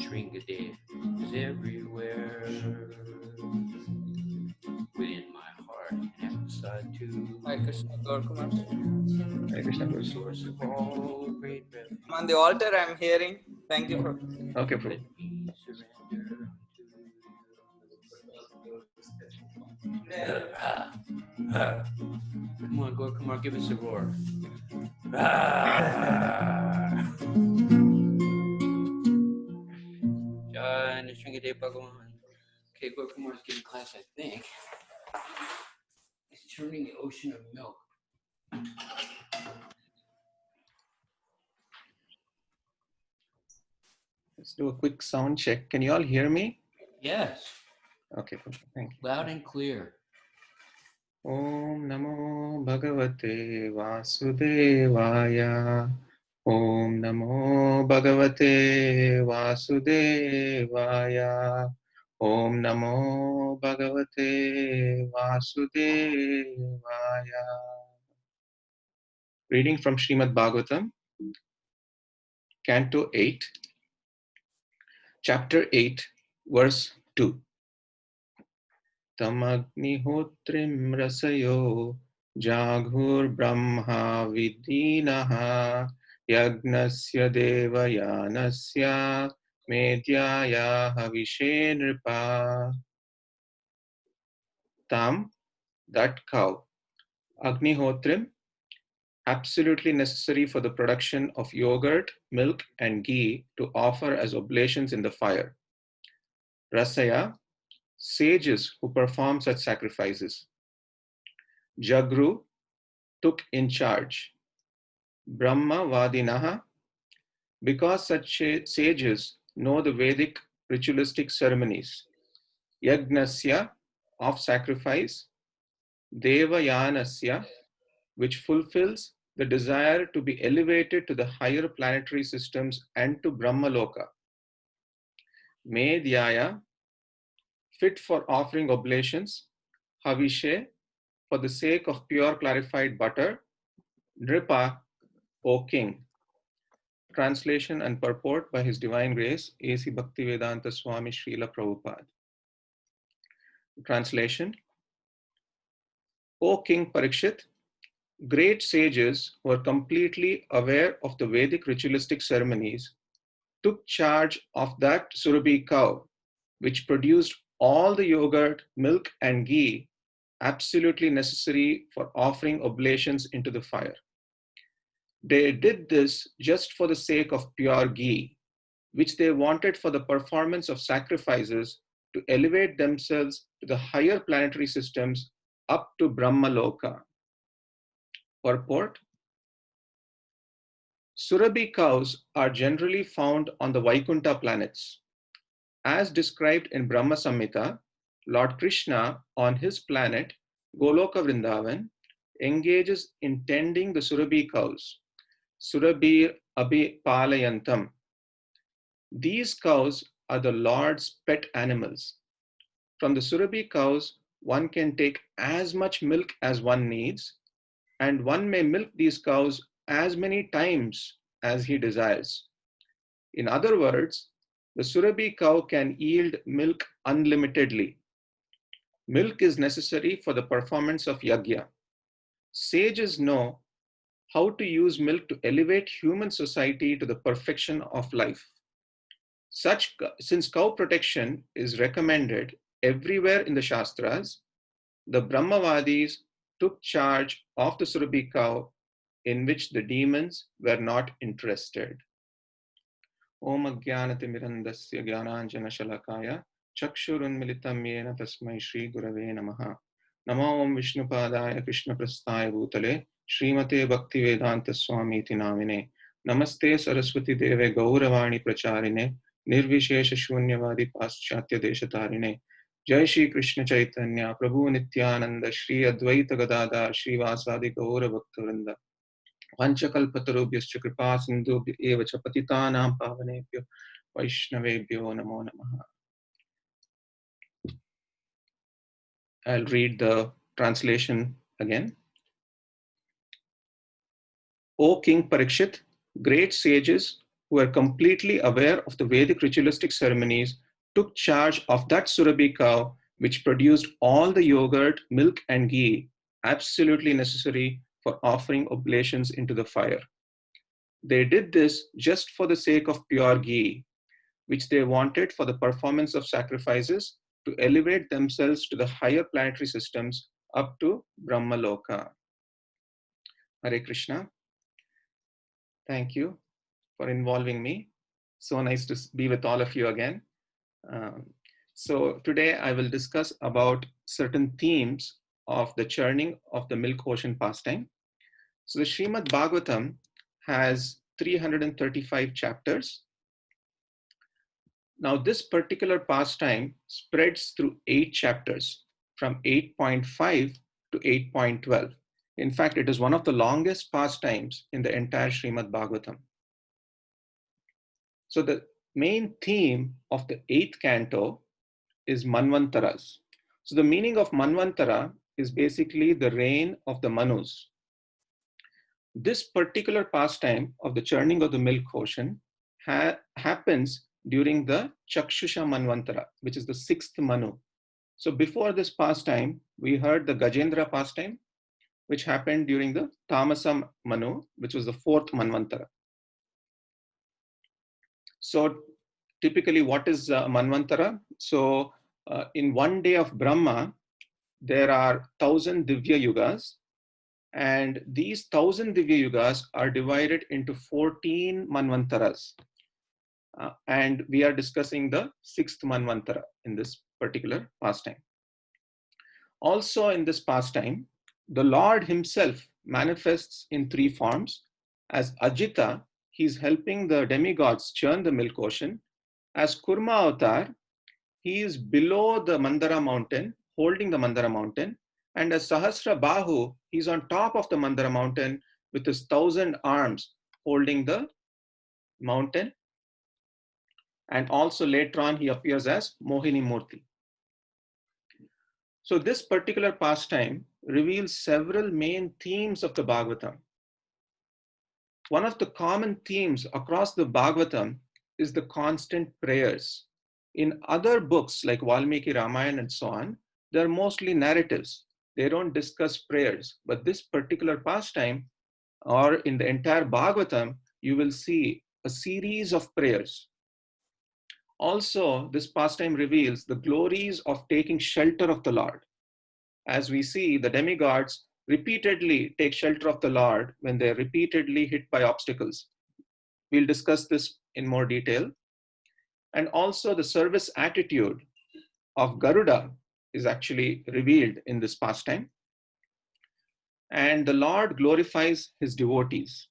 Shringadev is everywhere. Within my heart and outside too. Hare Krishna, Gaur Kumar. Hare Krishna, Guru. Source of all great refuge. I'm on the altar, I'm hearing. Thank you, Prabhu. Okay, Prabhu. Let me surrender unto you. Come on, Gaur Kumar, give us a roar. Jai Shringadev Bhagavan. Okay, Gaur Kumar's giving class, I think. He's churning the ocean of milk. Let's do a quick sound check. Can you all hear me? Yes. Okay, Prabhu. Thank you. Loud and clear. Om Namo Bhagavate Vasudevaya. Om Namo Bhagavate Vasudevaya. Om Namo Bhagavate Vasudevaya. Reading from Srimad Bhagavatam, Canto 8, Chapter 8, Verse 2. Tamagnihotrim rasayo jaghur brahma vidinaha yagnasya devayanasya medyaya havishe nripa. Tam, that cow. Agnihotrim, absolutely necessary for the production of yogurt, milk, and ghee to offer as oblations in the fire. Rasaya, sages who perform such sacrifices. Jagru, took in charge. Brahma Vadinaha, because such sages know the Vedic ritualistic ceremonies. Yagnasya, of sacrifice. Devayanasya, which fulfills the desire to be elevated to the higher planetary systems and to Brahmaloka. Medhyaya, fit for offering oblations. Havishe, for the sake of pure clarified butter. Nripa, O king. Translation and purport by His Divine Grace, A.C. Bhaktivedanta Swami Srila Prabhupada. Translation. O King Parikshit, great sages who are completely aware of the Vedic ritualistic ceremonies took charge of that Surabhi cow, which produced all the yogurt, milk, and ghee absolutely necessary for offering oblations into the fire. They did this just for the sake of pure ghee, which they wanted for the performance of sacrifices to elevate themselves to the higher planetary systems up to Brahmaloka. Purport. Surabhi cows are generally found on the Vaikuntha planets. As described in Brahma Samhita, Lord Krishna on his planet, Goloka Vrindavan, engages in tending the Surabhi cows, Surabhir Abhipalayantam. These cows are the Lord's pet animals. From the Surabhi cows, one can take as much milk as one needs, and one may milk these cows as many times as he desires. In other words, the Surabhi cow can yield milk unlimitedly. Milk is necessary for the performance of yajna. Sages know how to use milk to elevate human society to the perfection of life. Since cow protection is recommended everywhere in the Shastras, the Brahmavadis took charge of the Surabhi cow, in which the demons were not interested. Om Ajnanatimirandasya Jnananjana Shalakaya Chakshurunmilitam Yena Tasmai Shri Gurave Namaha. Namo Om Vishnupadaya Krishna Prasthaya Bhutale Srimate Bhaktivedanta Swami Iti Namine. Namaste Saraswati Deve Gauravani Pracharine Nirvishesha Shunyavadi Paschatya Deshatarine. Jai Shri Krishna Chaitanya Prabhu Nityananda Shri Advaita Gadadhar Shri Vasadi Gaura Bhaktivinoda. Vanchakalpatarubhyascha kripa sindhubhya eva cha patitanam pavanebhyo Vaishnavebhyo namo namaha. I'll read the translation again. O King Parikshit, great sages who were completely aware of the Vedic ritualistic ceremonies, took charge of that Surabhi cow, which produced all the yogurt, milk, and ghee absolutely necessary for offering oblations into the fire. They did this just for the sake of pure ghee, which they wanted for the performance of sacrifices to elevate themselves to the higher planetary systems up to Brahmaloka. Hare Krishna. Thank you for involving me. So nice to be with all of you again. So today I will discuss about certain themes of the churning of the milk ocean pastime. So the Srimad Bhagavatam has 335 chapters. Now this particular pastime spreads through 8 chapters from 8.5 to 8.12. In fact, it is one of the longest pastimes in the entire Srimad Bhagavatam. So the main theme of the 8th canto is Manvantaras. So the meaning of Manvantara is basically the reign of the Manus. This particular pastime of the churning of the milk ocean happens during the Chakshusha Manvantara, which is the 6th Manu. So before this pastime, we heard the Gajendra pastime, which happened during the Tamasa Manu, which was the 4th Manvantara. So typically, what is Manvantara? So in one day of Brahma, there are 1,000 Divya Yugas, and these 1,000 Divya Yugas are divided into 14 Manvantaras. And we are discussing the 6th Manvantara in this particular pastime. Also in this pastime, the Lord himself manifests in 3 forms. As Ajita, he's helping the demigods churn the milk ocean. As Kurma Avatar, he is below the Mandara mountain, holding the Mandara mountain. And as Sahasra Bahu, he's on top of the Mandara mountain with his 1,000 arms holding the mountain. And also later on, he appears as Mohini Murti. So this particular pastime reveals several main themes of the Bhagavatam. One of the common themes across the Bhagavatam is the constant prayers. In other books like Valmiki Ramayana and so on, they're mostly narratives. They don't discuss prayers. But this particular pastime, or in the entire Bhagavatam, you will see a series of prayers. Also, this pastime reveals the glories of taking shelter of the Lord. As we see, the demigods repeatedly take shelter of the Lord when they're repeatedly hit by obstacles. We'll discuss this in more detail. And also the service attitude of Garuda is actually revealed in this pastime. And the Lord glorifies his devotees.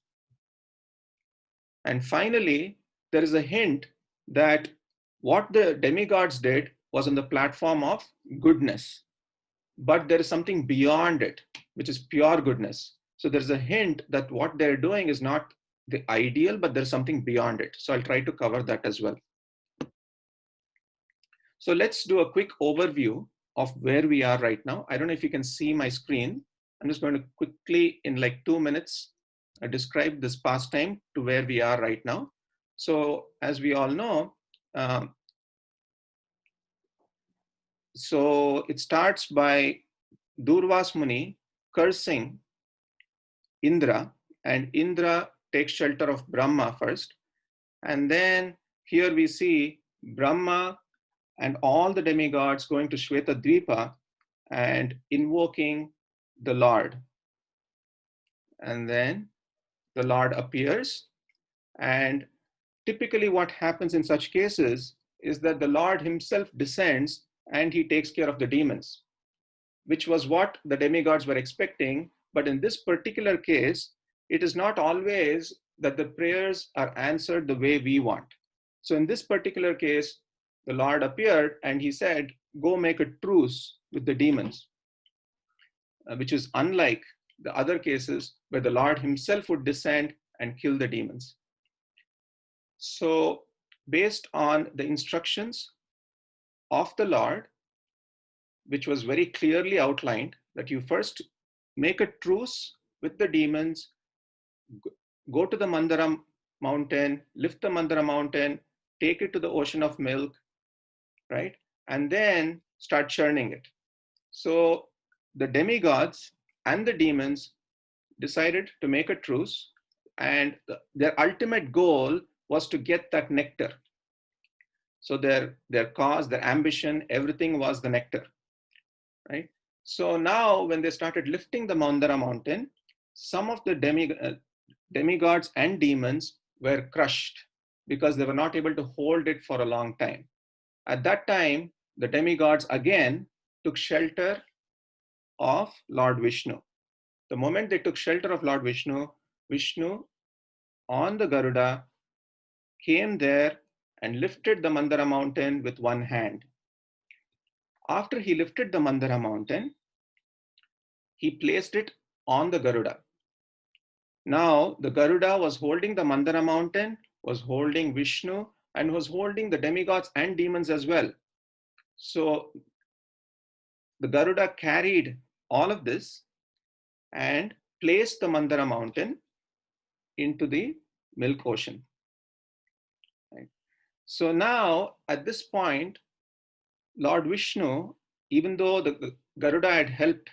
And finally, there is a hint that what the demigods did was on the platform of goodness. But there is something beyond it, which is pure goodness. So there's a hint that what they're doing is not the ideal, but there's something beyond it. So I'll try to cover that as well. So let's do a quick overview of where we are right now. I don't know if you can see my screen. I'm just going to quickly, in like 2 minutes, describe this pastime to where we are right now. So as we all know, so it starts by Durvas Muni cursing Indra, and Indra takes shelter of Brahma first. And then here we see Brahma and all the demigods going to Shweta Dvipa and invoking the Lord. And then the Lord appears. And typically what happens in such cases is that the Lord himself descends and he takes care of the demons, which was what the demigods were expecting. But in this particular case, it is not always that the prayers are answered the way we want. So in this particular case, the Lord appeared and he said, go make a truce with the demons, which is unlike the other cases where the Lord himself would descend and kill the demons. So based on the instructions of the Lord, which was very clearly outlined, that you first make a truce with the demons, go to the Mandara mountain, lift the Mandara mountain, take it to the ocean of milk, right? And then start churning it. So the demigods and the demons decided to make a truce, and their ultimate goal was to get that nectar. So their cause, their ambition, everything was the nectar, right? So now when they started lifting the Mandara mountain, some of the demigods and demons were crushed because they were not able to hold it for a long time. At that time, the demigods again took shelter of Lord Vishnu. The moment they took shelter of Lord Vishnu, Vishnu on the Garuda came there and lifted the Mandara mountain with one hand. After he lifted the Mandara mountain, he placed it on the Garuda. Now the Garuda was holding the Mandara mountain, was holding Vishnu, and was holding the demigods and demons as well. So the Garuda carried all of this and placed the Mandara mountain into the milk ocean. Right? So now at this point, Lord Vishnu, even though the Garuda had helped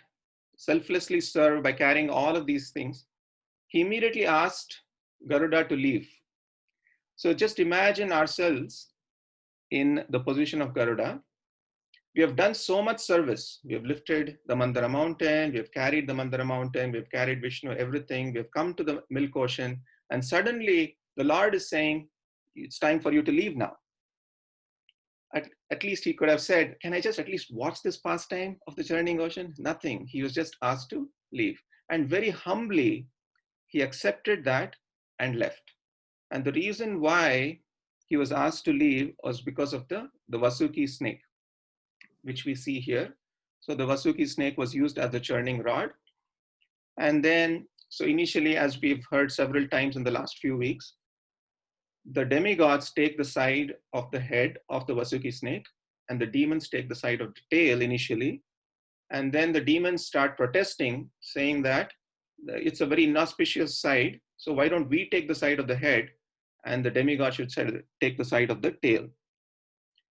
selflessly serve by carrying all of these things, he immediately asked Garuda to leave. So just imagine ourselves in the position of Garuda. We have done so much service. We have lifted the Mandara mountain, we have carried the Mandara mountain, we have carried Vishnu, everything. We have come to the milk ocean, and suddenly the Lord is saying, it's time for you to leave now. At least he could have said, can I just at least watch this pastime of the churning ocean? Nothing. He was just asked to leave. And very humbly, he accepted that and left. And the reason why he was asked to leave was because of the Vasuki snake, which we see here. So the Vasuki snake was used as the churning rod. And then, so initially, as we've heard several times in the last few weeks, the demigods take the side of the head of the Vasuki snake, and the demons take the side of the tail initially. And then the demons start protesting, saying that it's a very inauspicious side, so why don't we take the side of the head, and the demigod should take the side of the tail.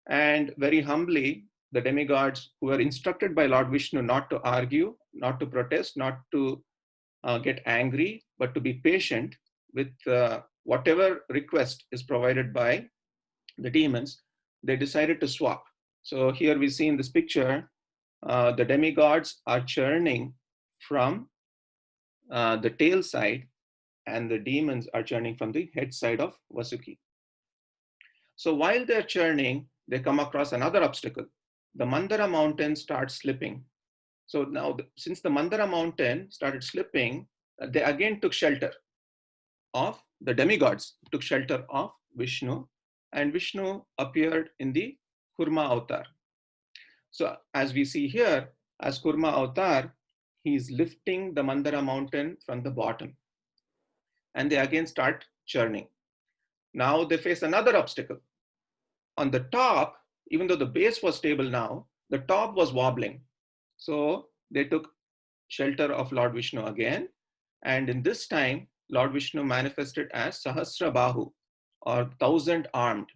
And very humbly, the demigods, who were instructed by Lord Vishnu not to argue, not to protest, not to get angry, but to be patient with whatever request is provided by the demons, they decided to swap. So here we see in this picture, the demigods are churning from the tail side, and the demons are churning from the head side of Vasuki. So while they're churning, they come across another obstacle. The Mandara mountain starts slipping. So now, since the Mandara mountain started slipping, they again took shelter of the demigods, took shelter of Vishnu, and Vishnu appeared in the Kurma avatar. So as we see here, as Kurma avatar, he's lifting the Mandara mountain from the bottom, and they again start churning. Now they face another obstacle. On the top, even though the base was stable now, the top was wobbling. So they took shelter of Lord Vishnu again. And in this time, Lord Vishnu manifested as Sahasra Bahu, or 1,000-armed.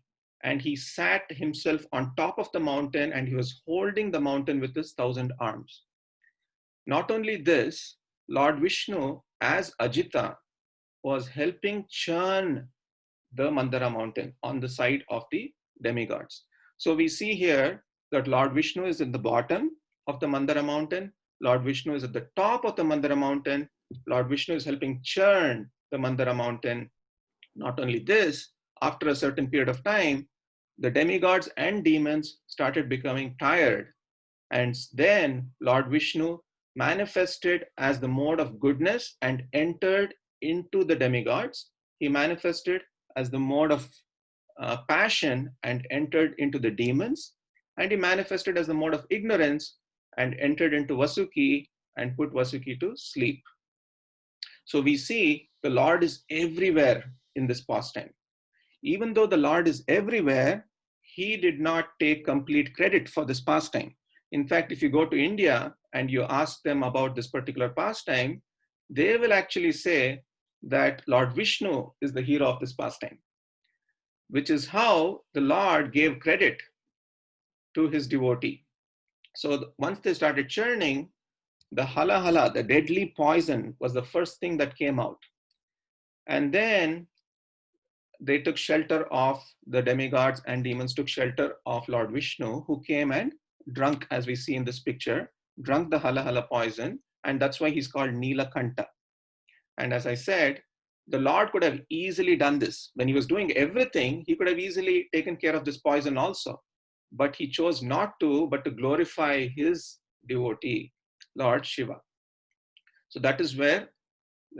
And he sat himself on top of the mountain, and he was holding the mountain with his 1,000 arms. Not only this, Lord Vishnu, as Ajita, was helping churn the Mandara mountain on the side of the demigods. So we see here that Lord Vishnu is in the bottom of the Mandara mountain. Lord Vishnu is at the top of the Mandara mountain. Lord Vishnu is helping churn the Mandara mountain. Not only this, after a certain period of time, the demigods and demons started becoming tired. And then Lord Vishnu manifested as the mode of goodness and entered into the demigods. He manifested as the mode of passion and entered into the demons. And he manifested as the mode of ignorance and entered into Vasuki and put Vasuki to sleep. So we see the Lord is everywhere in this pastime. Even though the Lord is everywhere, he did not take complete credit for this pastime. In fact, if you go to India and you ask them about this particular pastime, they will actually say that Lord Vishnu is the hero of this pastime, which is how the Lord gave credit to his devotee. So once they started churning, the hala hala, the deadly poison, was the first thing that came out. And then they took shelter of the demigods, and demons took shelter of Lord Vishnu, who came and drunk, as we see in this picture, drunk the hala hala poison. And that's why he's called Nilakanta. And as I said, the Lord could have easily done this. When he was doing everything, he could have easily taken care of this poison also. But he chose not to, but to glorify his devotee, Lord Shiva. So that is where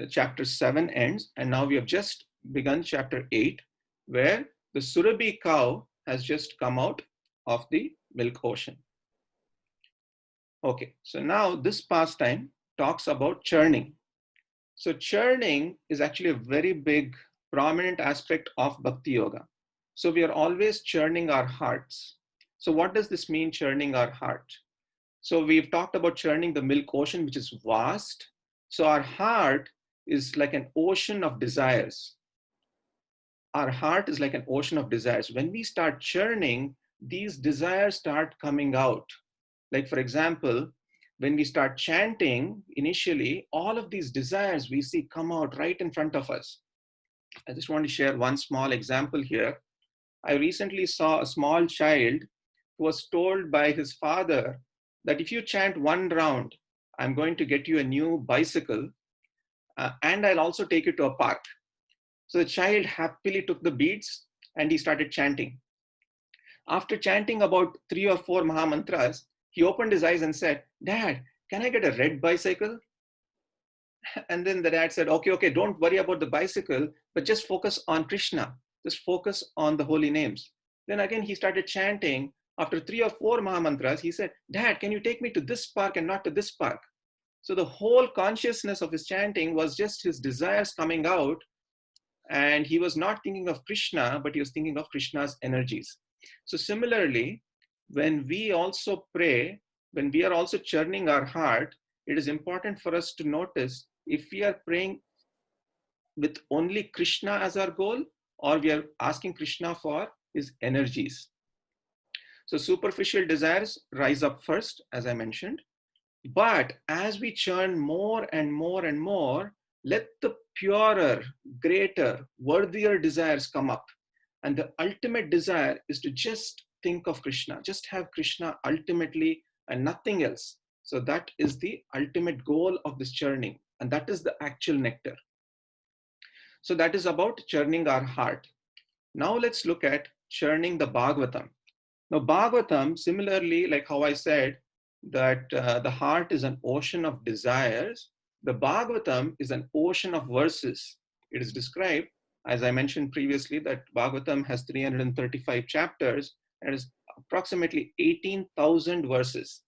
chapter 7 ends. And now we have just begun chapter 8, where the Surabhi cow has just come out of the milk ocean. Okay, so now this pastime talks about churning. So churning is actually a very big, prominent aspect of Bhakti Yoga. So we are always churning our hearts. So what does this mean, churning our heart? So we've talked about churning the milk ocean, which is vast. So our heart is like an ocean of desires. Our heart is like an ocean of desires. When we start churning, these desires start coming out. Like, for example, when we start chanting, initially, all of these desires we see come out right in front of us. I just want to share one small example here. I recently saw a small child who was told by his father that if you chant one round, I'm going to get you a new bicycle, and I'll also take you to a park. So the child happily took the beads and he started chanting. After chanting about 3 or 4 Maha Mantras, he opened his eyes and said, "Dad, can I get a red bicycle?" And then the dad said, okay, don't worry about the bicycle, but just focus on Krishna. Just focus on the holy names. Then again, he started chanting. After 3 or 4 Maha Mantras, he said, "Dad, can you take me to this park and not to this park?" So the whole consciousness of his chanting was just his desires coming out. And he was not thinking of Krishna, but he was thinking of Krishna's energies. So similarly, when we also pray, when we are also churning our heart, it is important for us to notice if we are praying with only Krishna as our goal, or we are asking Krishna for his energies. So superficial desires rise up first, as I mentioned. But as we churn more and more and more, let the purer, greater, worthier desires come up. And the ultimate desire is to just think of Krishna, just have Krishna ultimately and nothing else. So that is the ultimate goal of this churning. And that is the actual nectar. So that is about churning our heart. Now let's look at churning the Bhagavatam. Now Bhagavatam, similarly, like how I said, that the heart is an ocean of desires, the Bhagavatam is an ocean of verses. It is described, as I mentioned previously, that Bhagavatam has 335 chapters and is approximately 18,000 verses.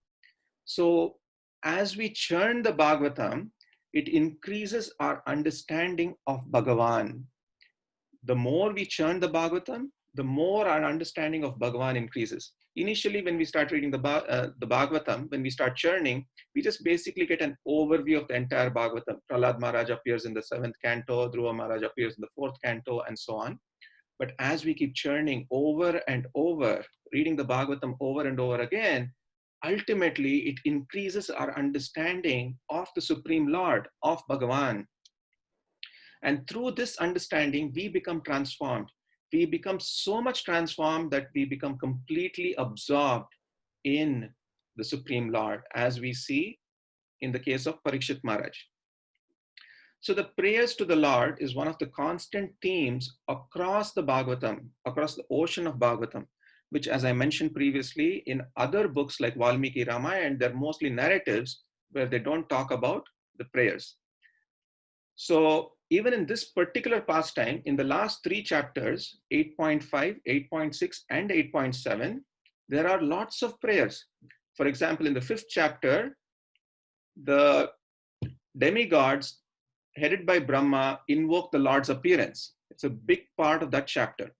So as we churn the Bhagavatam, it increases our understanding of Bhagavan. The more we churn the Bhagavatam, the more our understanding of Bhagavan increases. Initially, when we start reading the Bhagavatam, when we start churning, we just basically get an overview of the entire Bhagavatam. Prahlad Maharaj appears in the 7th canto, Dhruva Maharaj appears in the 4th canto, and so on. But as we keep churning over and over, reading the Bhagavatam over and over again, ultimately it increases our understanding of the Supreme Lord, of Bhagavan. And through this understanding, we become transformed. We become so much transformed that we become completely absorbed in the Supreme Lord, as we see in the case of Parikshit Maharaj. So the prayers to the Lord is one of the constant themes across the Bhagavatam, across the ocean of Bhagavatam, which, as I mentioned previously, in other books like Valmiki Ramayana, they're mostly narratives where they don't talk about the prayers. So even in this particular pastime, in the last 3 chapters, 8.5, 8.6, and 8.7, there are lots of prayers. For example, in the 5th chapter, the demigods headed by Brahma invoke the Lord's appearance. It's a big part of that chapter.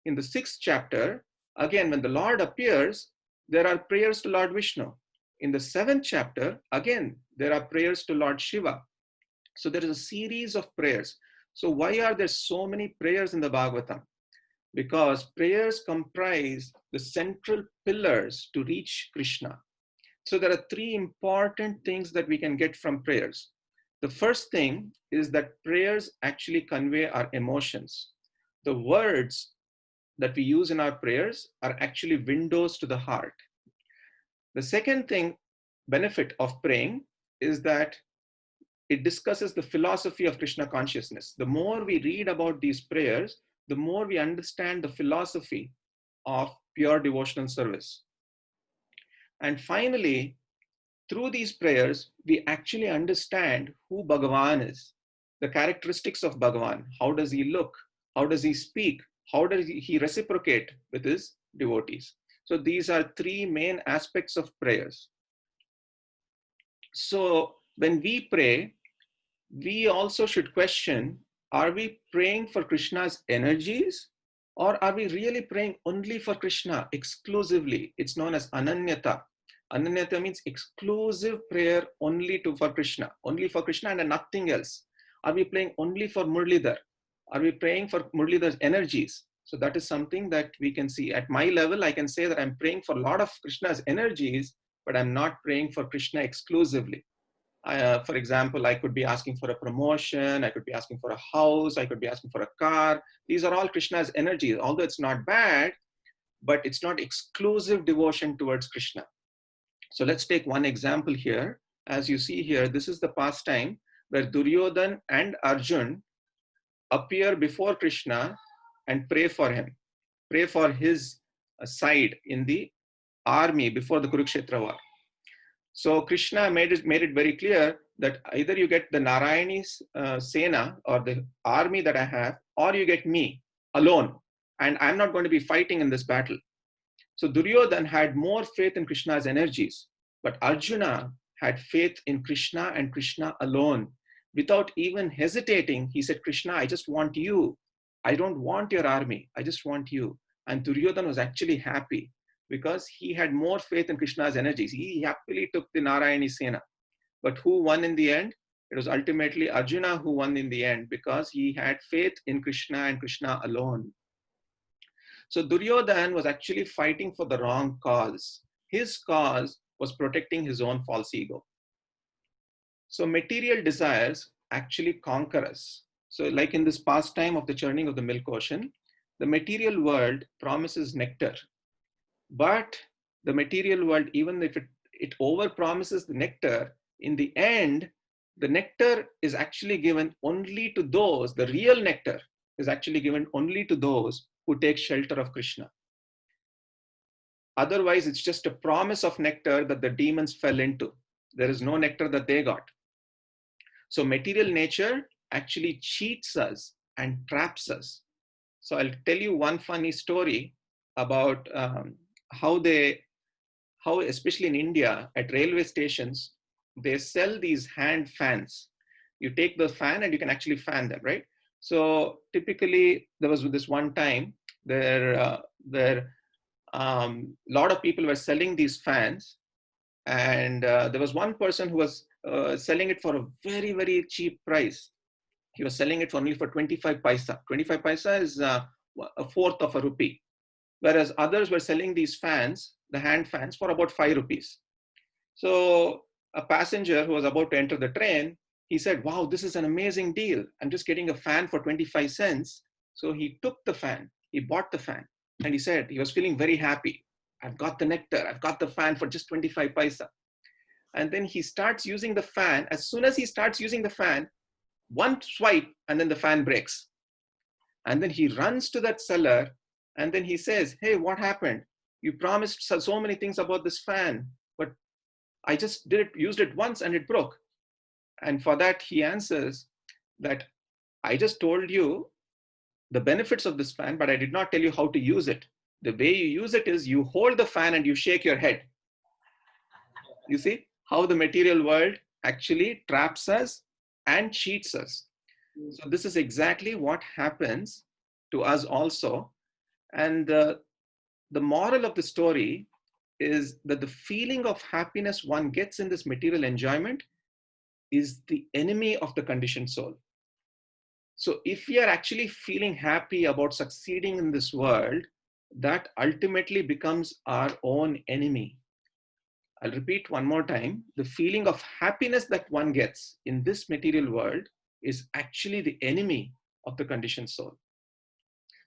In the 6th chapter, again, when the Lord appears, there are prayers to Lord Vishnu. In the 7th chapter, again, there are prayers to Lord Shiva. So there is a series of prayers. So why are there so many prayers in the Bhagavatam? Because prayers comprise the central pillars to reach Krishna. So there are three important things that we can get from prayers. The first thing is that prayers actually convey our emotions. The words that we use in our prayers are actually windows to the heart. The second thing, benefit of praying, is that it discusses the philosophy of Krishna consciousness. The more we read about these prayers, the more we understand the philosophy of pure devotional service. And finally, through these prayers, we actually understand who Bhagavan is, the characteristics of Bhagavan. How does he look? How does he speak? How does he reciprocate with his devotees? So these are three main aspects of prayers. So when we pray, we also should question, are we praying for Krishna's energies, or are we really praying only for Krishna exclusively? It's known as Ananyata. Ananyata means exclusive prayer only for Krishna and nothing else. Are we praying only for Murlidhar? Are we praying for Murlidhar's energies? So that is something that we can see. At my level, I can say that I'm praying for a lot of Krishna's energies, but I'm not praying for Krishna exclusively. For example, I could be asking for a promotion, I could be asking for a house, I could be asking for a car. These are all Krishna's energies, although it's not bad, but it's not exclusive devotion towards Krishna. So let's take one example here. As you see here, this is the pastime where Duryodhan and Arjun appear before Krishna and pray for him, pray for his side in the army before the Kurukshetra war. So Krishna made it very clear that either you get the Narayani Sena or the army that I have, or you get me alone, and I'm not going to be fighting in this battle. So Duryodhan had more faith in Krishna's energies, but Arjuna had faith in Krishna and Krishna alone. Without even hesitating, he said, Krishna, I just want you. I don't want your army. I just want you. And Duryodhan was actually happy because he had more faith in Krishna's energies. He happily took the Narayani Sena. But who won in the end? It was ultimately Arjuna who won in the end because he had faith in Krishna and Krishna alone. So Duryodhan was actually fighting for the wrong cause. His cause was protecting his own false ego. So material desires actually conquer us. So like in this pastime of the churning of the milk ocean, the material world promises nectar. But the material world, even if it over-promises the nectar, in the end, the nectar is actually given only to those, the real nectar is actually given only to those who take shelter of Krishna. Otherwise, it's just a promise of nectar that the demons fell into. There is no nectar that they got. So material nature actually cheats us and traps us. So I'll tell you one funny story about how especially in India, at railway stations, they sell these hand fans. You take the fan and you can actually fan them, right? So typically, there was this one time where lot of people were selling these fans, and there was one person who was selling it for a very, very cheap price. He was selling it only for 25 paisa. 25 paisa is a fourth of a rupee. Whereas others were selling these fans, the hand fans, for about 5 rupees. So a passenger who was about to enter the train, he said, wow, this is an amazing deal. I'm just getting a fan for 25 cents. So he took the fan, he bought the fan, and he said he was feeling very happy. I've got the nectar, I've got the fan for just 25 paisa. And then he starts using the fan. As soon as he starts using the fan, one swipe, and then the fan breaks. And then he runs to that seller, and then he says, hey, what happened? You promised so many things about this fan, but I just used it once and it broke. And for that, he answers that I just told you the benefits of this fan, but I did not tell you how to use it. The way you use it is you hold the fan and you shake your head. You see how the material world actually traps us and cheats us. So this is exactly what happens to us also. And the moral of the story is that the feeling of happiness one gets in this material enjoyment is the enemy of the conditioned soul. So if we are actually feeling happy about succeeding in this world, that ultimately becomes our own enemy. I'll repeat one more time. The feeling of happiness that one gets in this material world is actually the enemy of the conditioned soul.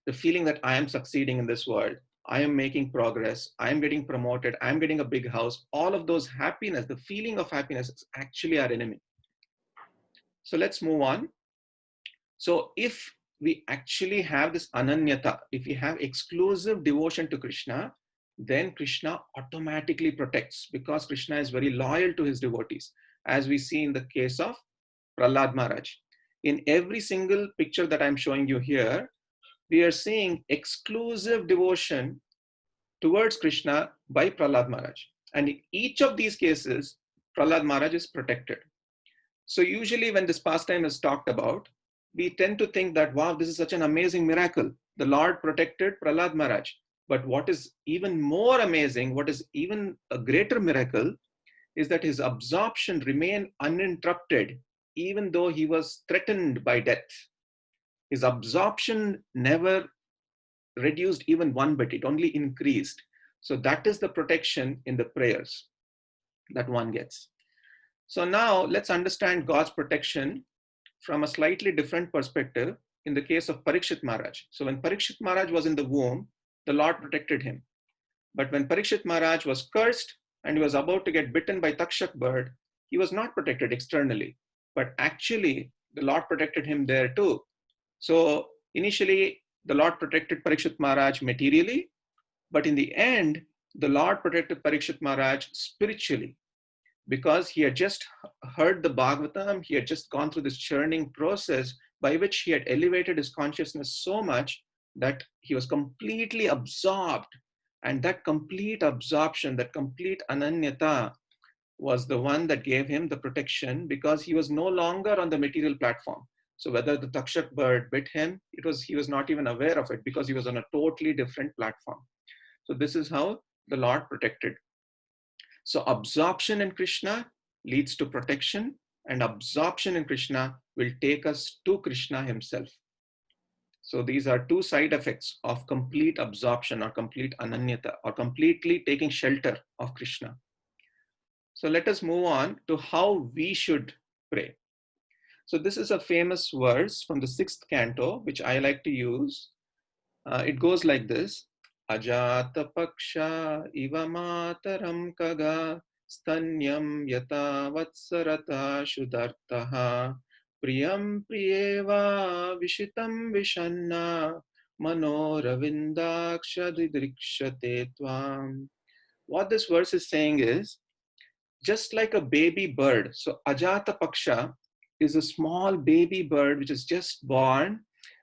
The feeling that I am succeeding in this world, I am making progress, I am getting promoted, I am getting a big house, all of those happiness, the feeling of happiness is actually our enemy. So let's move on. So if we actually have this ananyata, if we have exclusive devotion to Krishna, then Krishna automatically protects, because Krishna is very loyal to his devotees, as we see in the case of Prahlad Maharaj. In every single picture that I'm showing you here, we are seeing exclusive devotion towards Krishna by Prahlad Maharaj. And in each of these cases, Prahlad Maharaj is protected. So usually when this pastime is talked about, we tend to think that, wow, this is such an amazing miracle. The Lord protected Prahlad Maharaj. But what is even more amazing, what is even a greater miracle, is that his absorption remained uninterrupted, even though he was threatened by death. His absorption never reduced even one bit, it only increased. So that is the protection in the prayers that one gets. So now let's understand God's protection from a slightly different perspective in the case of Parikshit Maharaj. So when Parikshit Maharaj was in the womb, the Lord protected him. But when Parikshit Maharaj was cursed and he was about to get bitten by Takshak bird, he was not protected externally, but actually the Lord protected him there too. So initially the Lord protected Parikshit Maharaj materially, but in the end, the Lord protected Parikshit Maharaj spiritually, because he had just heard the Bhagavatam, he had just gone through this churning process by which he had elevated his consciousness so much that he was completely absorbed. And that complete absorption, that complete ananyata, was the one that gave him the protection, because he was no longer on the material platform. So whether the Takshak bird bit him, he was not even aware of it, because he was on a totally different platform. So this is how the Lord protected. So absorption in Krishna leads to protection, and absorption in Krishna will take us to Krishna himself. So these are two side effects of complete absorption or complete ananyata, or completely taking shelter of Krishna. So let us move on to how we should pray. So this is a famous verse from the 6th canto, which I like to use. It goes like this. Ajata paksha iva mataram kaga stanyam yata vatsarata shudartaha priyam priyeva vishitam vishanna manoravindaksha didrikshate tvam. What this verse is saying is, just like a baby bird. So Ajata Paksha is a small baby bird which is just born.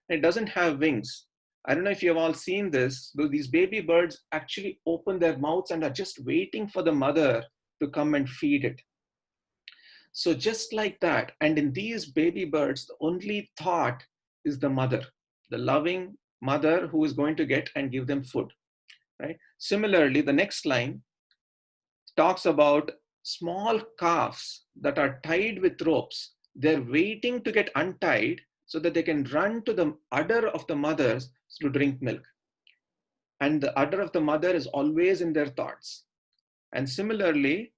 It doesn't have wings. I don't know if you have all seen this, though these baby birds actually open their mouths and are just waiting for the mother to come and feed it. So just like that, and in these baby birds, the only thought is the mother, the loving mother who is going to get and give them food. Right? Similarly, the next line talks about small calves that are tied with ropes. They're waiting to get untied so that they can run to the udder of the mothers to drink milk. And the udder of the mother is always in their thoughts. And similarly,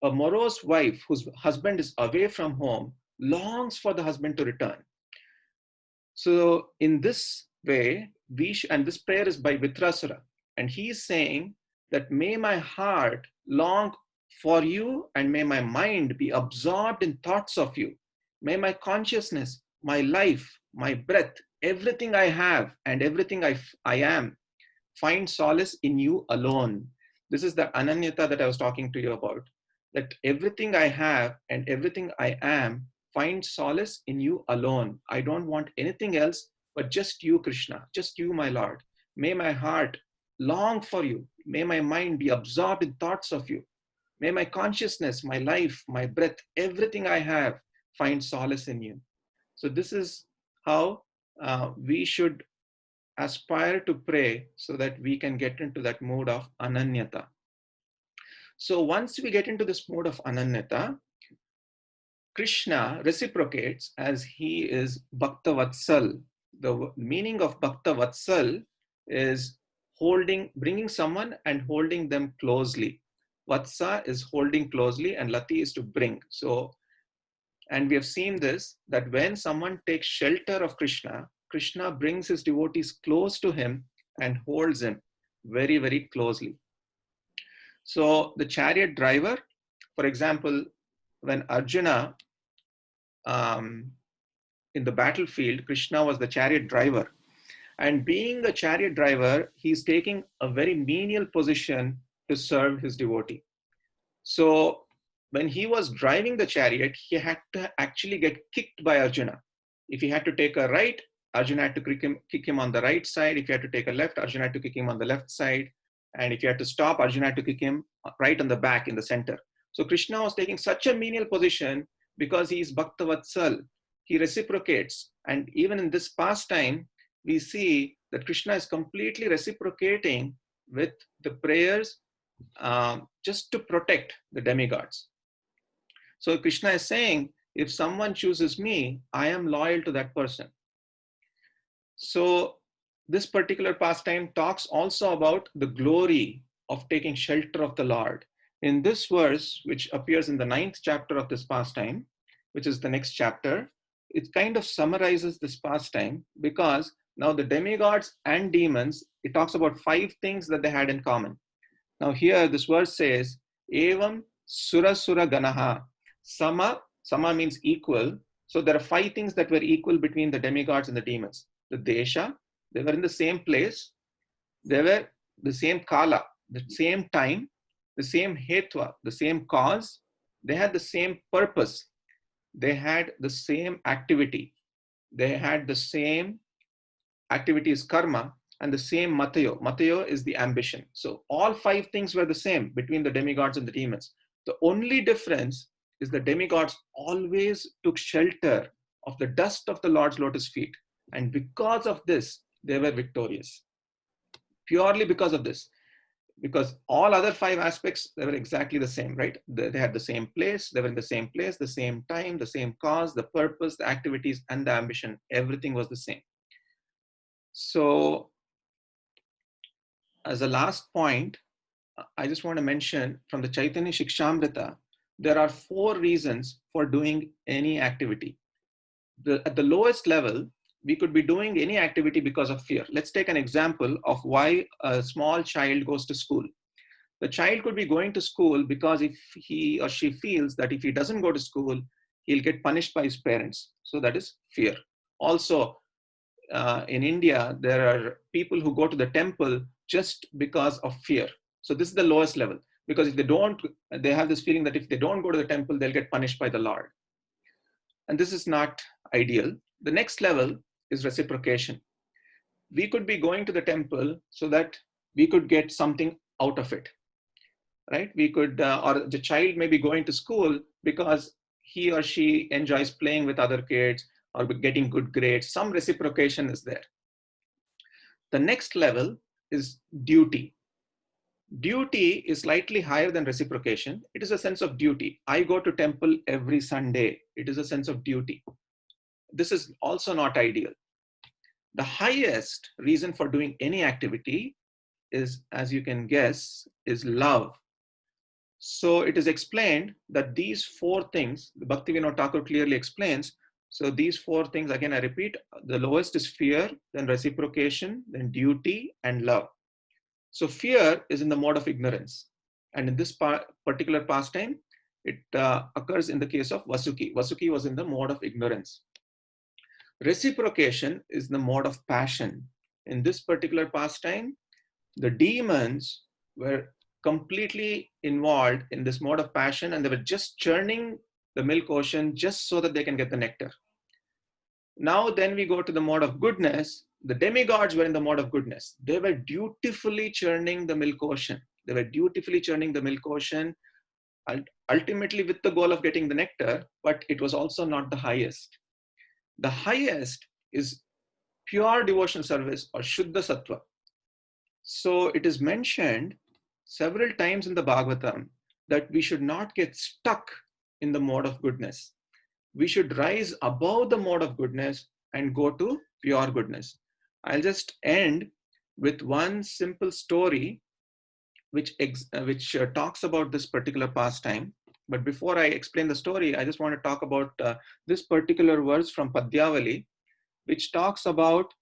a morose wife whose husband is away from home longs for the husband to return. So in this way, and this prayer is by Vitrasura, and he is saying that may my heart long for you, and may my mind be absorbed in thoughts of you. May my consciousness, my life, my breath, everything I have and everything I am, find solace in you alone. This is the ananyata that I was talking to you about, that everything I have and everything I am find solace in you alone. I don't want anything else but just you, Krishna, just you, my Lord. May my heart long for you. May my mind be absorbed in thoughts of you. May my consciousness, my life, my breath, everything I have find solace in you. So this is how we should aspire to pray, so that we can get into that mode of ananyata. So once we get into this mode of ananyata, Krishna reciprocates as he is Bhakta Vatsal. The meaning of Bhakta Vatsal is bringing someone and holding them closely. Vatsa is holding closely and Lati is to bring. So, and we have seen this, that when someone takes shelter of Krishna, Krishna brings his devotees close to him and holds him very, very closely. So the chariot driver, for example, when Arjuna in the battlefield, Krishna was the chariot driver. And being a chariot driver, he's taking a very menial position to serve his devotee. So when he was driving the chariot, he had to actually get kicked by Arjuna. If he had to take a right, Arjuna had to kick him on the right side. If he had to take a left, Arjuna had to kick him on the left side. And if he had to stop, Arjuna had to kick him right on the back in the center. So Krishna was taking such a menial position because he is Bhakta Vatsal. He reciprocates. And even in this pastime, we see that Krishna is completely reciprocating with the prayers just to protect the demigods. So Krishna is saying, if someone chooses me, I am loyal to that person. So this particular pastime talks also about the glory of taking shelter of the Lord. In this verse, which appears in the 9th chapter of this pastime, which is the next chapter, it kind of summarizes this pastime, because now the demigods and demons, it talks about 5 things that they had in common. Now here this verse says, Evam Sura Sura Ganaha. Sama means equal. So there are 5 things that were equal between the demigods and the demons. The Desha, they were in the same place. They were the same Kala, the same time, the same Hetva, the same cause. They had the same purpose. They had the same activity. They had the same activity is karma, and the same matayo. Matayo is the ambition. So all 5 things were the same between the demigods and the demons. The only difference is the demigods always took shelter of the dust of the Lord's lotus feet. And because of this, they were victorious. Purely because of this. Because all other 5 aspects, they were exactly the same, right? They had the same place, they were in the same place, the same time, the same cause, the purpose, the activities, and the ambition. Everything was the same. So as a last point, I just want to mention from the Chaitanya Shikshamrita, there are 4 reasons for doing any activity. At the lowest level, we could be doing any activity because of fear. Let's take an example of why a small child goes to school. The child could be going to school because if he or she feels that if he doesn't go to school, he'll get punished by his parents. So that is fear. Also, in India, there are people who go to the temple just because of fear. So this is the lowest level, because if they don't, they have this feeling that if they don't go to the temple, they'll get punished by the Lord. And this is not ideal. The next level is reciprocation. We could be going to the temple so that we could get something out of it, right? We could, or the child may be going to school because he or she enjoys playing with other kids or getting good grades. Some reciprocation is there. The next level is duty. Duty is slightly higher than reciprocation. It is a sense of duty. I go to temple every Sunday. It is a sense of duty. This is also not ideal. The highest reason for doing any activity is, as you can guess, is love. So it is explained that these 4 things, the Bhaktivinoda Thakur clearly explains. So these 4 things, again, I repeat, the lowest is fear, then reciprocation, then duty, and love. So fear is in the mode of ignorance. And in this particular pastime, it occurs in the case of Vasuki. Vasuki was in the mode of ignorance. Reciprocation is the mode of passion. In this particular pastime, the demons were completely involved in this mode of passion, and they were just churning the milk ocean just so that they can get the nectar. Now then we go to the mode of goodness. The demigods were in the mode of goodness. They were dutifully churning the milk ocean. They were dutifully churning the milk ocean, ultimately with the goal of getting the nectar, but it was also not the highest. The highest is pure devotional service, or Shuddha Sattva. So it is mentioned several times in the Bhagavatam that we should not get stuck in the mode of goodness. we should rise above the mode of goodness and go to pure goodness. I'll just end with one simple story which talks about this particular pastime. But before I explain the story, I just want to talk about this particular verse from Padyavali, which talks about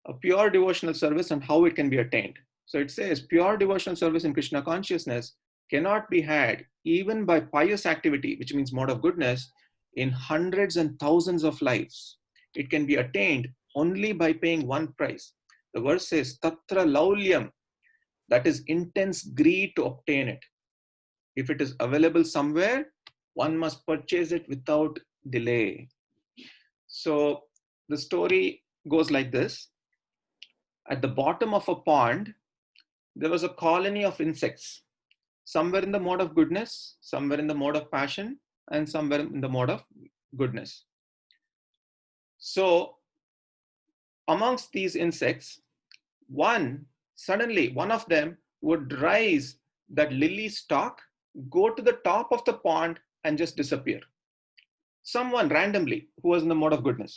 a pure devotional service and how it can be attained. So it says, pure devotional service in Krishna consciousness cannot be had even by pious activity, which means mode of goodness, in hundreds and thousands of lives. It can be attained only by paying one price. The verse says, Tatra laulyam, that is intense greed to obtain it. If it is available somewhere, one must purchase it without delay. So the story goes like this. At the bottom of a pond, there was a colony of insects, somewhere in the mode of goodness, somewhere in the mode of passion, and somewhere in the mode of goodness. So amongst these insects, suddenly one of them would rise that lily stalk, go to the top of the pond and just disappear. Someone randomly who was in the mode of goodness.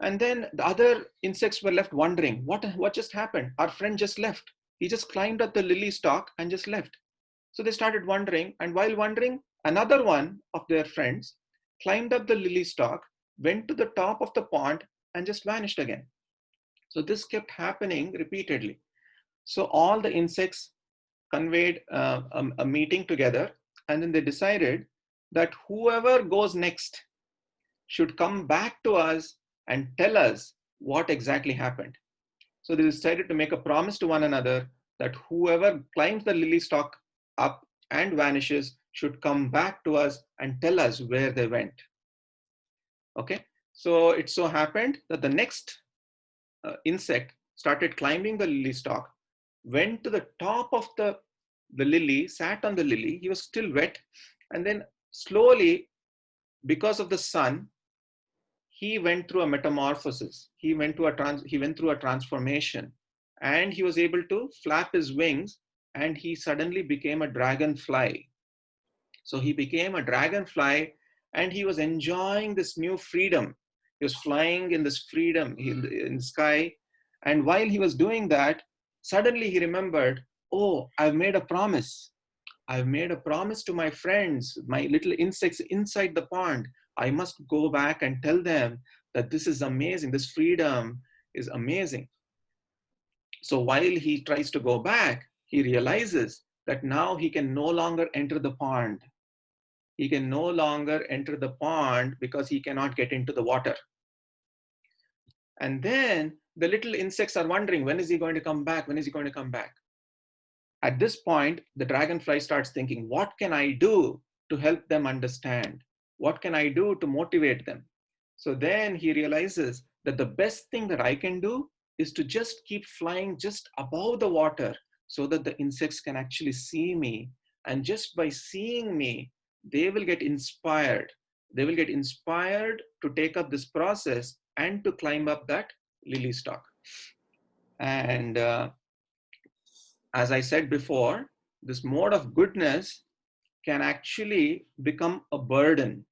And then the other insects were left wondering, what just happened? Our friend just left. He just climbed up the lily stalk and just left. So they started wondering, and while wondering, another one of their friends climbed up the lily stalk, went to the top of the pond and just vanished again. So this kept happening repeatedly. So all the insects conveyed a meeting together, and then they decided that whoever goes next should come back to us and tell us what exactly happened. So they decided to make a promise to one another that whoever climbs the lily stalk up and vanishes should come back to us and tell us where they went. Okay, so it so happened that the next insect started climbing the lily stalk, went to the top of the lily, sat on the lily. He was still wet, and then slowly, because of the sun, he went through a metamorphosis. He went through a transformation, and he was able to flap his wings, and he suddenly became a dragonfly. So he became a dragonfly, and he was enjoying this new freedom. He was flying in this freedom in the sky, and while he was doing that, suddenly he remembered, oh, I've made a promise. I've made a promise to my friends, my little insects inside the pond. I must go back and tell them that this is amazing. This freedom is amazing. So while he tries to go back, he realizes that now he can no longer enter the pond. He can no longer enter the pond because he cannot get into the water. And then the little insects are wondering, when is he going to come back? When is he going to come back? At this point, the dragonfly starts thinking, what can I do to help them understand? What can I do to motivate them? So then he realizes that the best thing that I can do is to just keep flying just above the water so that the insects can actually see me. And just by seeing me, they will get inspired. They will get inspired to take up this process and to climb up that lily stalk. And as I said before, this mode of goodness can actually become a burden.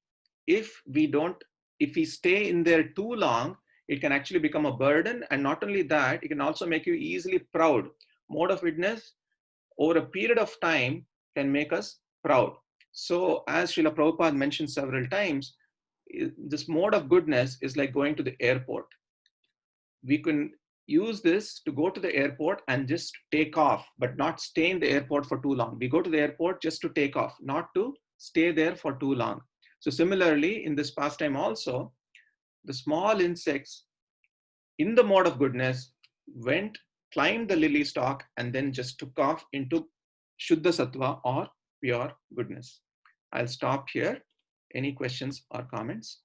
If we stay in there too long, it can actually become a burden. And not only that, it can also make you easily proud. Mode of goodness over a period of time can make us proud. So as Srila Prabhupada mentioned several times, this mode of goodness is like going to the airport. We can use this to go to the airport and just take off, but not stay in the airport for too long. We go to the airport just to take off, not to stay there for too long. So similarly, in this pastime also, the small insects in the mode of goodness climbed the lily stalk, and then just took off into Shuddha Sattva or pure goodness. I'll stop here. Any questions or comments?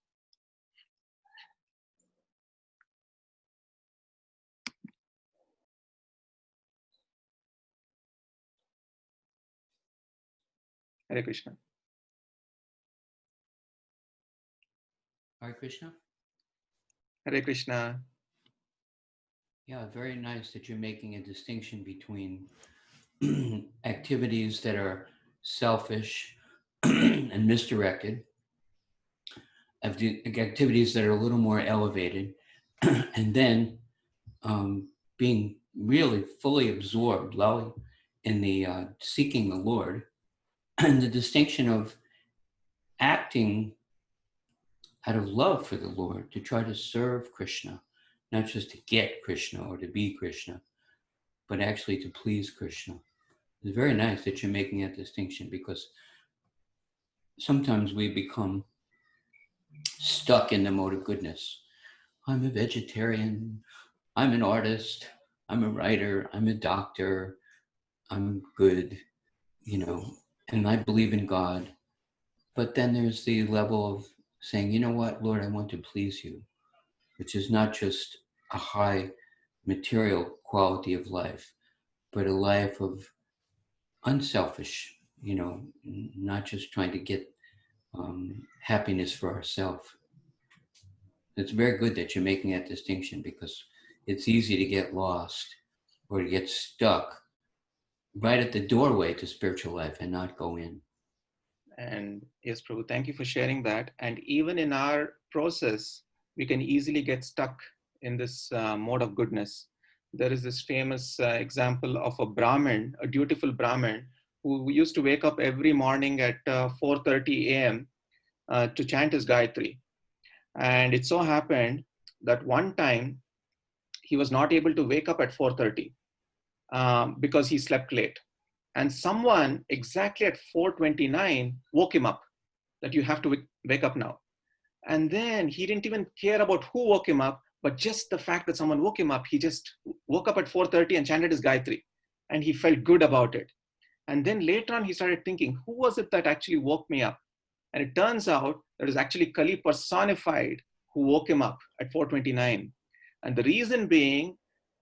Hare Krishna. Hare Krishna. Hare Krishna. Yeah, very nice that you're making a distinction between activities that are selfish and misdirected, activities that are a little more elevated, and then being really fully absorbed, Lali, in the seeking the Lord, and the distinction of acting out of love for the Lord to try to serve Krishna, not just to get Krishna or to be Krishna, but actually to please Krishna. It's very nice that you're making that distinction, because sometimes we become stuck in the mode of goodness. I'm a vegetarian, I'm an artist, I'm a writer, I'm a doctor, I'm good, and I believe in God. But then there's the level of saying, you know what, Lord, I want to please you, which is not just a high material quality of life, but a life of unselfish, not just trying to get happiness for ourselves. It's very good that you're making that distinction, because it's easy to get lost or to get stuck right at the doorway to spiritual life and not go in. And yes, Prabhu, thank you for sharing that. And even in our process, we can easily get stuck in this mode of goodness. There is this famous example of a Brahmin, a dutiful Brahmin, who used to wake up every morning at 4:30 a.m. To chant his Gayatri. And it so happened that one time he was not able to wake up at 4:30 because he slept late. And someone exactly at 4:29 woke him up that you have to wake up now. And then he didn't even care about who woke him up, but just the fact that someone woke him up, he just woke up at 4:30 and chanted his Gayatri. And he felt good about it. And then later on, he started thinking, who was it that actually woke me up? And it turns out that it was actually Kali personified who woke him up at 4:29. And the reason being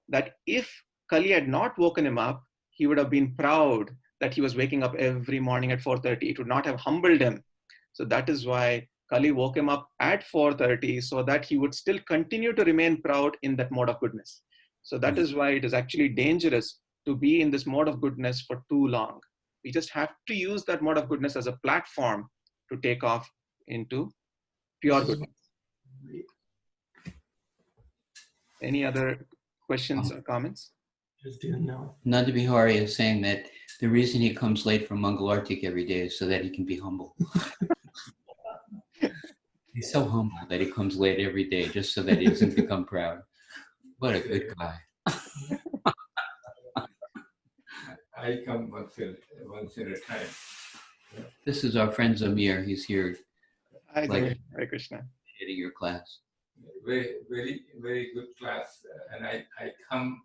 that if Kali had not woken him up, he would have been proud that he was waking up every morning at 4:30. It would not have humbled him. So that is why Kali woke him up at 4:30, so that he would still continue to remain proud in that mode of goodness. So that is why it is actually dangerous to be in this mode of goodness for too long. We just have to use that mode of goodness as a platform to take off into pure goodness. Any other questions or comments? Nanda Bihari is saying that the reason he comes late for Mangalartik every day is so that he can be humble. He's so humble that he comes late every day just so that he doesn't become proud. What a good guy. I come once at a time. This is our friend Zamir. He's here. Hi, Hare Krishna. Hitting your class. Very, very, very good class. And I come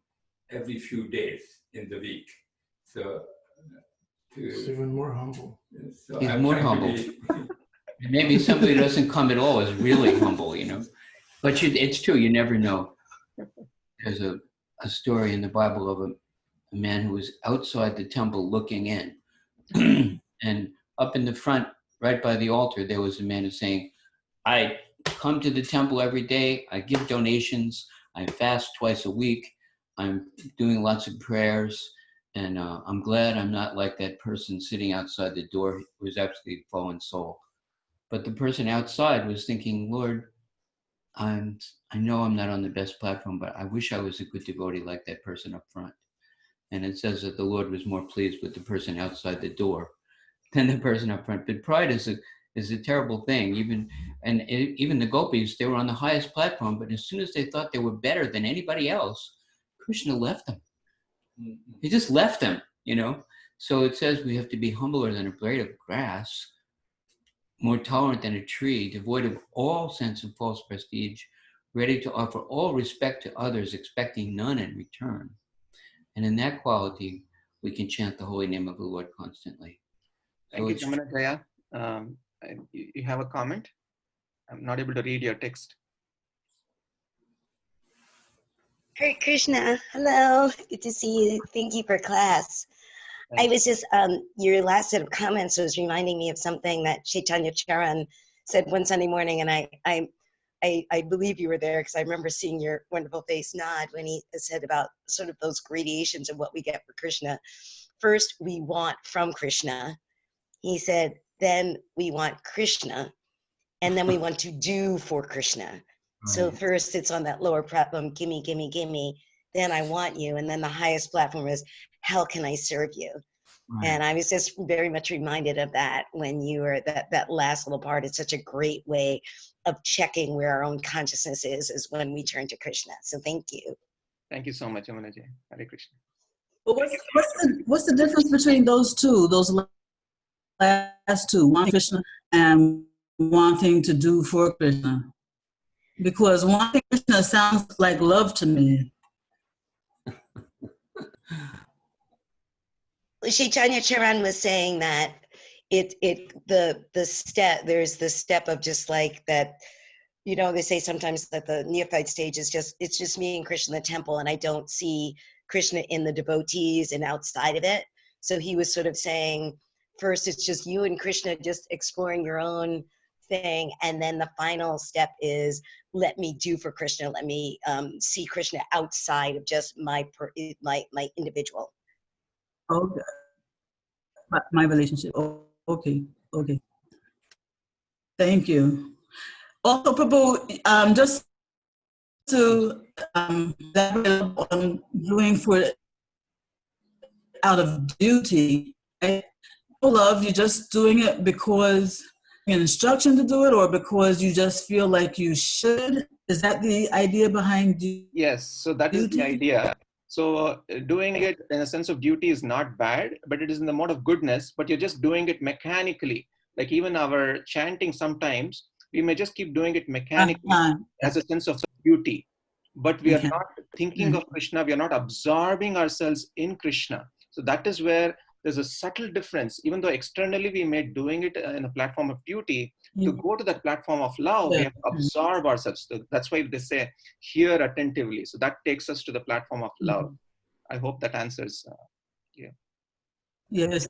every few days in the week. So He's even more humble. So He's I'm more humble. Maybe somebody who doesn't come at all is really humble, But it's true, you never know. There's a story in the Bible of a man who was outside the temple looking in. And up in the front, right by the altar, there was a man who's saying, I come to the temple every day, I give donations, I fast twice a week, I'm doing lots of prayers, and I'm glad I'm not like that person sitting outside the door who is actually a fallen soul. But the person outside was thinking, Lord, I know I'm not on the best platform, but I wish I was a good devotee like that person up front. And it says that the Lord was more pleased with the person outside the door than the person up front. But pride is a terrible thing. Even the gopis, they were on the highest platform, but as soon as they thought they were better than anybody else, Krishna left them. He just left them, So it says we have to be humbler than a blade of grass, more tolerant than a tree, devoid of all sense of false prestige, ready to offer all respect to others, expecting none in return. And in that quality, we can chant the holy name of the Lord constantly. Thank you, Jamanajaya. You have a comment? I'm not able to read your text. Hare Krishna, hello, good to see you. Thank you for class. I was just, your last set of comments was reminding me of something that Chaitanya Charan said one Sunday morning, and I believe you were there because I remember seeing your wonderful face nod when he said about sort of those gradations of what we get for Krishna. First, we want from Krishna. He said, then we want Krishna. and then we want to do for Krishna. So Right. first it's on that lower platform, gimme, gimme, gimme. Then I want you. And then the highest platform is, how can I serve you? Right. And I was just very much reminded of that when you were that last little part. It's such a great way of checking where our own consciousness is when we turn to Krishna. So thank you. Thank you so much, Yamuna-ji. Hare Krishna. But what's the difference between those two, those last two, wanting Krishna and wanting to do for Krishna? Because wanting Krishna sounds like love to me. Chaitanya Charan was saying that there's the step of just like that, you know, they say sometimes that the neophyte stage is it's just me and Krishna in the temple, and I don't see Krishna in the devotees and outside of it. So he was sort of saying, first it's just you and Krishna just exploring your own thing, and then the final step is, let me do for Krishna, let me see Krishna outside of just my individual. Okay. My relationship. Oh, okay. Thank you. Also, Prabhu, just to elaborate on doing for out of duty, right? Love, you're just doing it because an instruction to do it, or because you just feel like you should? Is that the idea behind duty? Yes, so that is the idea. So doing it in a sense of duty is not bad, but it is in the mode of goodness, but you're just doing it mechanically. Like even our chanting sometimes, we may just keep doing it mechanically as a sense of duty. But we are not thinking of Krishna, we are not absorbing ourselves in Krishna. So that is where there's a subtle difference. Even though externally we may doing it in a platform of duty, to go to that platform of love, we have to absorb ourselves. So that's why they say, hear attentively. So that takes us to the platform of love. I hope that answers. Yes.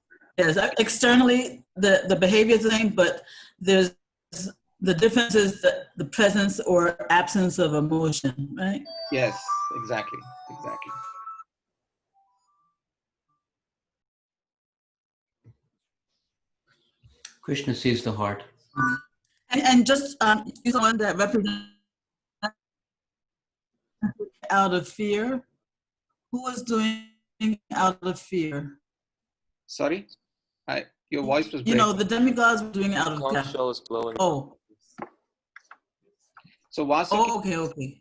Externally, the behavior is the same, but there's the difference is the presence or absence of emotion, right? Yes, exactly. Krishna sees the heart. And just use someone that represents out of fear. Who is doing out of fear? Sorry, your voice was breaking. You know, the demigods were doing out of fear. Shows glowing. Oh. So Vasuki. Oh, okay.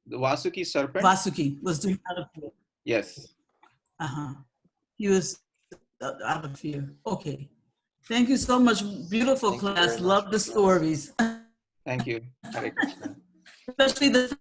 The Vasuki serpent. Vasuki was doing out of fear. Yes. He was out of fear. Okay. Thank you so much. Beautiful class. Love the stories. Thank you. Hare Krishna. Especially the